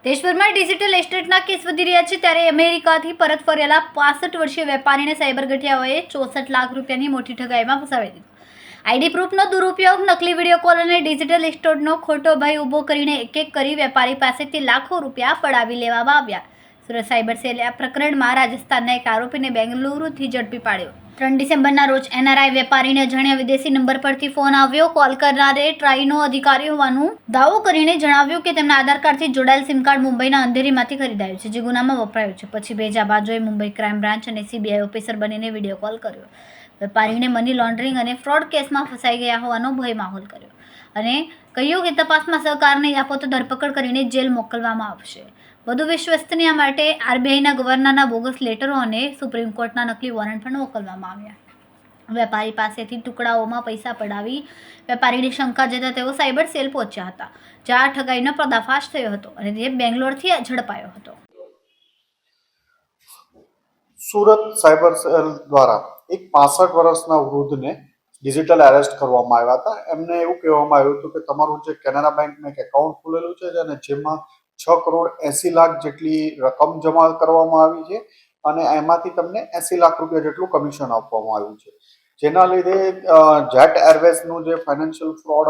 દેશભરમાં digital એસ્ટેટના case વધી રહ્યા છે, ત્યારે અમેરિકાથી પરત ફરેલા 65 વર્ષીય વેપારીને સાયબર ગઠિયાઓએ 64 લાખ રૂપિયાની મોટી ઠગાઈમાં ફસાવી દીધો. આઈડી પ્રૂફનો દુરુપયોગ, નકલી વિડીયો કોલ અને ડિજિટલ એસ્ટેટનો ખોટો ભય ઊભો કરીને એક કરી વેપારી પાસેથી લાખો રૂપિયા પડાવી લેવામાં આવ્યા. સુરત સાયબર સેલે આ પ્રકરણમાં રાજસ્થાનના એક આરોપીને બેંગલુરુથી ઝડપી પાડ્યો. 3 ડિસેમ્બરના રોજ એનઆરઆઈ વેપારીને અજાણ્યા વિદેશી નંબર પરથી ફોન આવ્યો. કોલ કરનારે ટ્રાઈનો અધિકારી હોવાનું દાવો કરીને જણાવ્યું કે તેમના આધાર કાર્ડથી જોડાયેલ સિમ કાર્ડ મુંબઈના અંધેરીમાંથી ખરીદાયું છે, જે ગુનામાં વપરાયું છે. પછી ભેજાબાજોએ મુંબઈ ક્રાઇમ બ્રાન્ચ અને સીબીઆઈ ઓફિસર બનીને વિડીયો કોલ કર્યો. વેપારીને મની લોન્ડરિંગ અને ફ્રોડ કેસમાં ફસાઈ ગયા હોવાનો ભય માહોલ કર્યો અને કહ્યું કે તપાસમાં સહકાર નહીં આપો તો ધરપકડ કરીને જેલ મોકલવામાં આવશે. વધુ વિશ્વસનીયતા માટે આરબીઆઈના ગવર્નરના બોગસ લેટરો અને સુપ્રીમ કોર્ટના નકલી વોરંટ પણ મોકલવામાં આવ્યા. વેપારી પાસેથી ટુકડાઓમાં પૈસા પડાવી વેપારીની શંકા જતા તેઓ સાયબર સેલ પહોંચ્યા હતા, જ્યાં ઠગાઈનો પર્દાફાશ થયો હતો અને તે બેંગ્લોરથી ઝડપાયો હતો. સુરત સાયબર સેલ દ્વારા એક 65 વર્ષના વૃદ્ધને ડિજિટલ એરેસ્ટ કરવામાં આવ્યા હતા. એમને એવું કહેવામાં આવ્યું હતું કે તમારું જે કેનેરા બેંકમાં એક એકાઉન્ટ ખુલેલું છે અને જેમાં 6 કરોડ 80 લાખ જેટલી રકમ જમા કરવામાં આવી છે અને એમાંથી તમને 80 લાખ રૂપિયા જેટલું કમિશન આપવામાં આવ્યું છે. જેના લીધે જેટ એરવેઝનું જે ફાઇનાન્શિયલ ફ્રોડ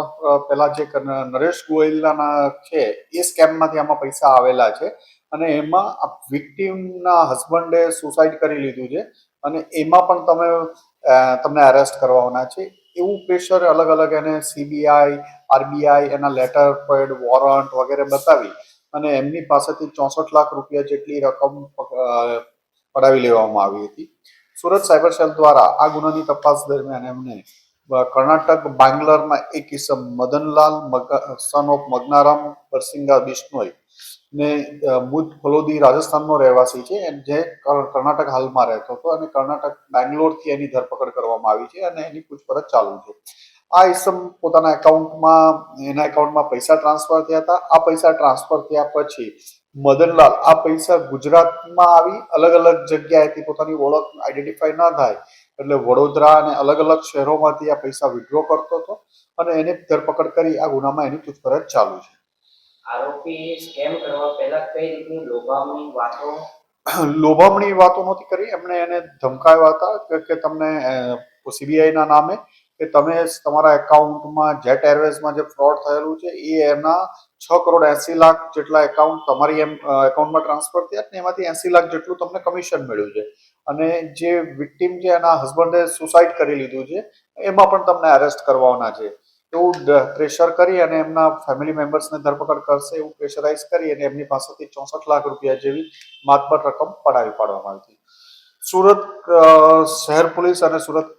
પહેલા જે નરેશ ગોયલના છે એ સ્કેમમાંથી આમાં પૈસા આવેલા છે અને એમાં વિક્ટીમના હસબન્ડે સુસાઇડ કરી લીધું છે અને એમાં પણ તમને એરેસ્ટ કરવાના છે. એવું પ્રેશર અલગ અલગ એને સીબીઆઈ, આરબીઆઈ એના લેટર પેડ, વોરંટ વગેરે બતાવી અને એમની પાસેથી 64 લાખ રૂપિયા જેટલી રકમ પડાવી લેવામાં આવી હતી. સુરત સાયબર સેલ દ્વારા આ ગુનાની તપાસ દરમિયાન એમને કર્ણાટક બાંગ્લોરમાં એક ઇસમ મદનલાલ સન ઓફ મગનારામ બરસિંગા બિશ્નોઈ ને મુદ ફલોદી રાજસ્થાનનો રહેવાસી છે, જે કર્ણાટક હાલમાં રહેતો હતો અને કર્ણાટક બેંગ્લોરથી એની ધરપકડ કરવામાં આવી છે અને એની પૂછપરછ ચાલુ છે. આ ઇસમ પોતાના એકાઉન્ટમાં પૈસા ટ્રાન્સફર થયા હતા. આ પૈસા ટ્રાન્સફર થયા પછી મદનલાલ આ પૈસા ગુજરાતમાં આવી અલગ અલગ જગ્યાએથી પોતાની ઓળખ આઈડેન્ટિફાઈ ન થાય એટલે વડોદરા અને અલગ અલગ શહેરોમાંથી આ પૈસા વિડ્રો કરતો હતો અને એની ધરપકડ કરી આ ગુનામાં એની પૂછપરછ ચાલુ છે. આરોપી સ્કેમ કરવા પહેલા કઈ રીતની લોભામણી વાતો નહોતી કરી. એમણે એને ધમકાવ્યા હતા કે તમને સીબીઆઈના નામે કે તમે તમારા એકાઉન્ટમાં જેટ એરવેઝમાં જે ફ્રોડ થયેલું છે એ એના 6 કરોડ 80 લાખ જેટલા તમારી એકાઉન્ટમાં ટ્રાન્સફર થયા અને એમાંથી 80 લાખ જેટલું તમને કમિશન મળ્યું છે અને જે વિક્ટીમ છે એના હસબન્ડે સુસાઇડ કરી લીધું છે એમાં પણ તમને એરેસ્ટ કરવાના છે. એવું પ્રેશર કરી અને એમના ફેમિલી મેમ્બર્સને ધરપકડ કરશે એવું પ્રેશરાઇઝ કરી અને એમની પાસેથી 64 લાખ રૂપિયા જેવી માતબર રકમ પડાવી પાડવામાં આવી હતી. સુરત શહેર પોલીસ અને સુરત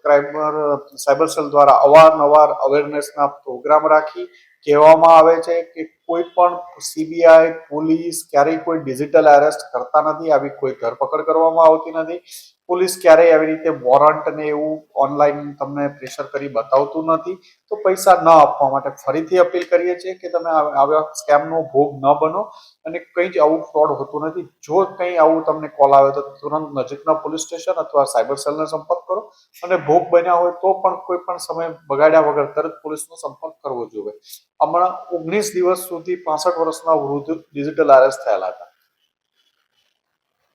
સાયબર સેલ દ્વારા અવારનવાર અવેરનેસના પ્રોગ્રામ રાખી કહેવામાં આવે છે કે કોઈ પણ સીબીઆઈ, પોલીસ ક્યારેય કોઈ ડિજિટલ એરેસ્ટ કરતા નથી, આવી કોઈ ધરપકડ કરવામાં આવતી નથી. પોલીસ ક્યારેય આવી રીતે વોરંટ ને એવું ઓનલાઈન તમને પ્રેશર કરી બતાવતું નથી. તો પૈસા ન આપવા માટે ફરીથી અપીલ કરીએ છીએ કે તમે આવા સ્કેમનો ભોગ ન બનો અને કંઈ જ આવું ફ્રોડ હોતું નથી. જો કંઈ આવું તમને કોલ આવે તો તુરંત નજીકના પોલીસ સ્ટેશન અથવા સાયબર સેલનો સંપર્ક કરો અને ભોગ બન્યા હોય તો પણ કોઈ પણ સમય બગાડ્યા વગર તરત પોલીસનો સંપર્ક કરવો જોઈએ. હમણાં 19 દિવસ સુધી 65 વર્ષના વૃદ્ધ ડિજિટલ એરેસ્ટ થયેલા હતા.